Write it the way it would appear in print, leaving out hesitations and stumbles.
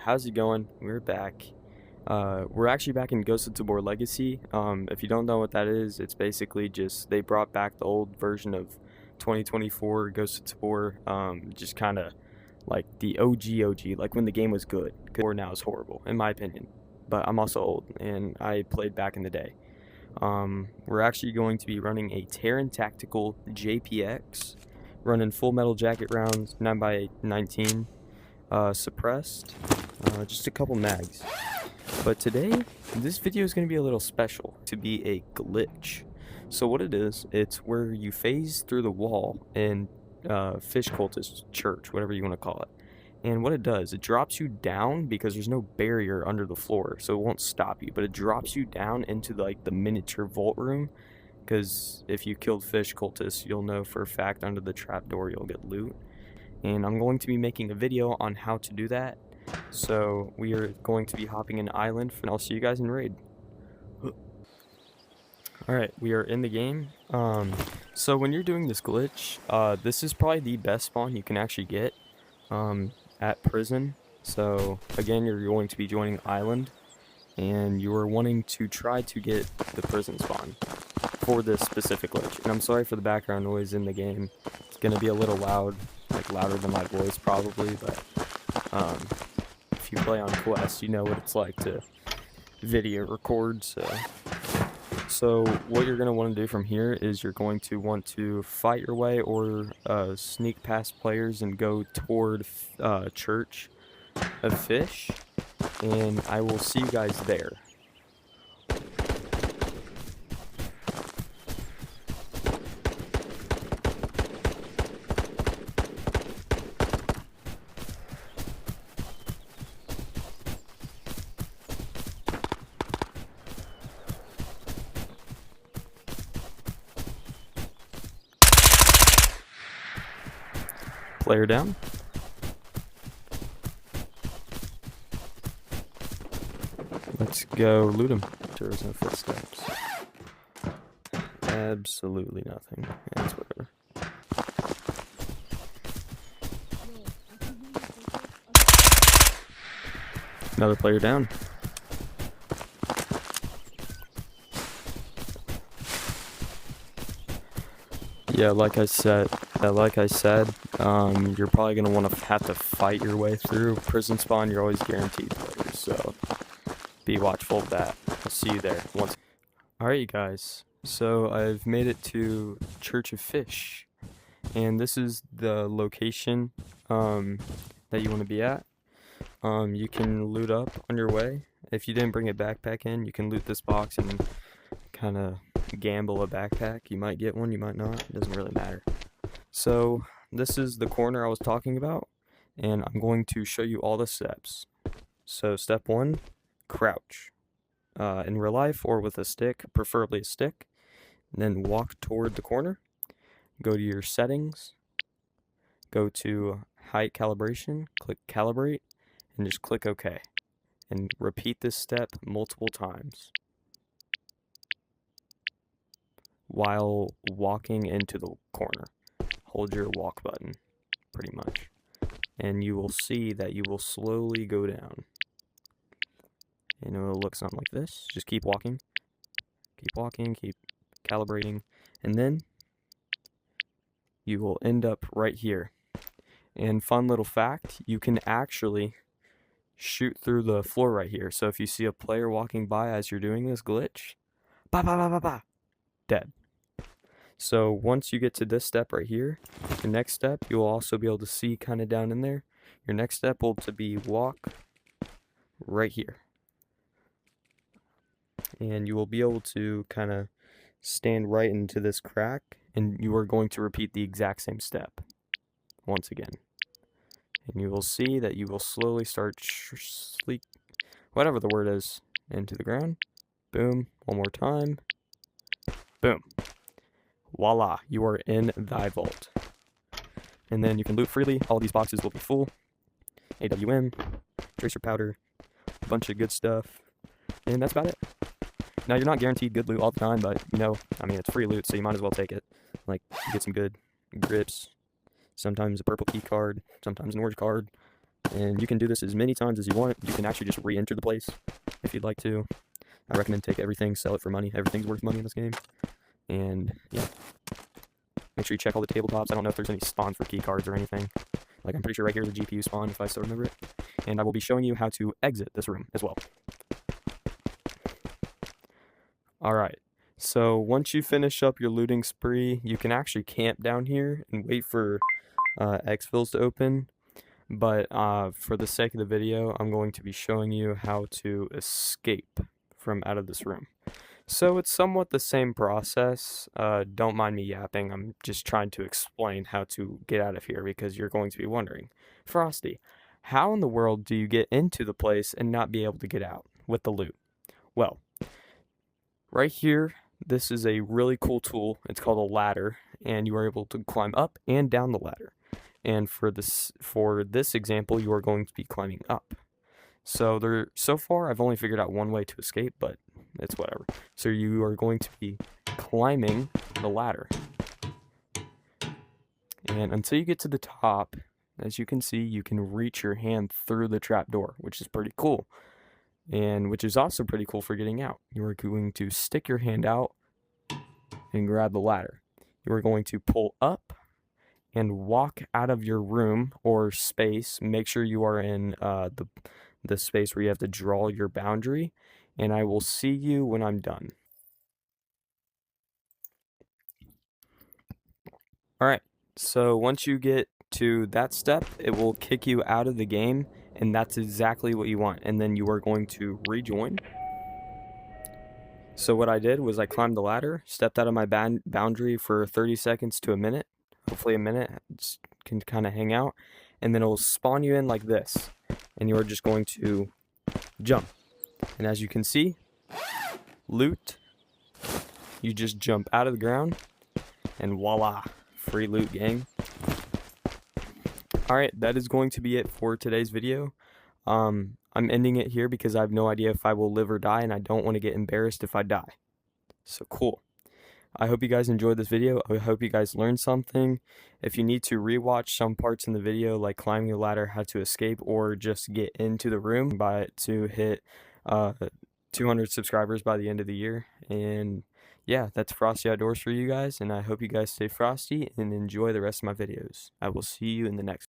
How's it going? We're back. We're actually back in Ghost of Tabor Legacy. If you don't know what that is, it's basically just they brought back the old version of 2024 Ghost of Tabor. Just kind of like the OG, like when the game was good. Tabor now is horrible, in my opinion. But I'm also old, and I played back in the day. We're actually going to be running a Terran Tactical JPX, running full metal jacket rounds, 9x19, suppressed, just a couple mags. But today, this video is going to be a little special, to be a glitch. So what it is, it's where you phase through the wall in Fish Cultist Church, whatever you want to call it. And what it does, it drops you down because there's no barrier under the floor, so it won't stop you. But it drops you down into like the miniature vault room, because if you killed Fish Cultists, you'll know for a fact under the trapdoor you'll get loot. And I'm going to be making a video on how to do that. So we are going to be hopping an island, and I'll see you guys in raid. Alright, we are in the game. So when you're doing this glitch, this is probably the best spawn you can actually get at prison. So again, you're going to be joining island, and you are wanting to try to get the prison spawn for this specific glitch. And I'm sorry for the background noise in the game. It's going to be a little loud, like louder than my voice probably, but if you play on Quest, you know what it's like to video record. So what you're going to want to do from here is you're going to want to fight your way or sneak past players and go toward Church of Fish, and I will see you guys there. Player down. Let's go loot him. There was no footsteps. Absolutely nothing. Yeah, it's whatever. Another player down. Yeah, like I said, you're probably gonna want to have to fight your way through prison spawn. You're always guaranteed players, so be watchful of that. I'll see you there once. Alright, you guys. So I've made it to Church of Fish, and this is the location that you want to be at. You can loot up on your way. If you didn't bring a backpack in, you can loot this box and kind of gamble a backpack. You might get one, you might not. It doesn't really matter. So this is the corner I was talking about, and I'm going to show you all the steps. So step 1, crouch. In real life or with a stick, preferably a stick. And then walk toward the corner. Go to your settings. Go to height calibration. Click calibrate. And just click OK. And repeat this step multiple times while walking into the corner. Hold your walk button, pretty much. And you will see that you will slowly go down. And it will look something like this. Just keep walking, keep calibrating, and then you will end up right here. And fun little fact, you can actually shoot through the floor right here. So if you see a player walking by as you're doing this glitch, ba ba ba ba ba, dead. So once you get to this step right here, the next step you'll also be able to see kind of down in there. Your next step will be walk right here. And you will be able to kind of stand right into this crack, and you are going to repeat the exact same step once again. And you will see that you will slowly start sleep, whatever the word is, into the ground. Boom. One more time. Boom. Voila, you are in thy vault. And then you can loot freely. All these boxes will be full. AWM, tracer powder, a bunch of good stuff. And that's about it. Now, you're not guaranteed good loot all the time, but, you know, I mean, it's free loot, so you might as well take it. Like, you get some good grips, sometimes a purple key card, sometimes an orange card, And you can do this as many times as you want. You can actually just re-enter the place if you'd like to. I recommend take everything, sell it for money. Everything's worth money in this game. And yeah, make sure you check all the tabletops. I don't know if there's any spawn for key cards or anything. Like, I'm pretty sure right here is a GPU spawn, if I still remember it. And I will be showing you how to exit this room as well. Alright, so once you finish up your looting spree, you can actually camp down here and wait for exfils to open. But for the sake of the video, I'm going to be showing you how to escape from out of this room. So it's somewhat the same process. Don't mind me yapping. I'm just trying to explain how to get out of here because you're going to be wondering, Frosty, how in the world do you get into the place and not be able to get out with the loot? Well, right here, this is a really cool tool. It's called a ladder, and you are able to climb up and down the ladder. And for this example, you are going to be climbing up. So far I've only figured out one way to escape, but it's whatever. So you are going to be climbing the ladder. And until you get to the top, as you can see, you can reach your hand through the trapdoor, which is pretty cool. And which is also pretty cool for getting out. You are going to stick your hand out and grab the ladder. You are going to pull up and walk out of your room or space. Make sure you are in the space where you have to draw your boundary, and I will see you when I'm done. Alright, so once you get to that step, it will kick you out of the game, and that's exactly what you want. And then you are going to rejoin. So what I did was I climbed the ladder, stepped out of my boundary for 30 seconds to a minute, hopefully a minute, just can kind of hang out, and then it will spawn you in like this, and you are just going to jump. And as you can see, loot, you just jump out of the ground, and voila, free loot, gang. Alright, that is going to be it for today's video. I'm ending it here because I have no idea if I will live or die, and I don't want to get embarrassed if I die. So cool. I hope you guys enjoyed this video. I hope you guys learned something. If you need to rewatch some parts in the video, like climbing the ladder, how to escape, or just get into the room to hit 200 subscribers by the end of the year. And yeah, that's Frosty Outdoors for you guys, and I hope you guys stay frosty and enjoy the rest of my videos. I will see you in the next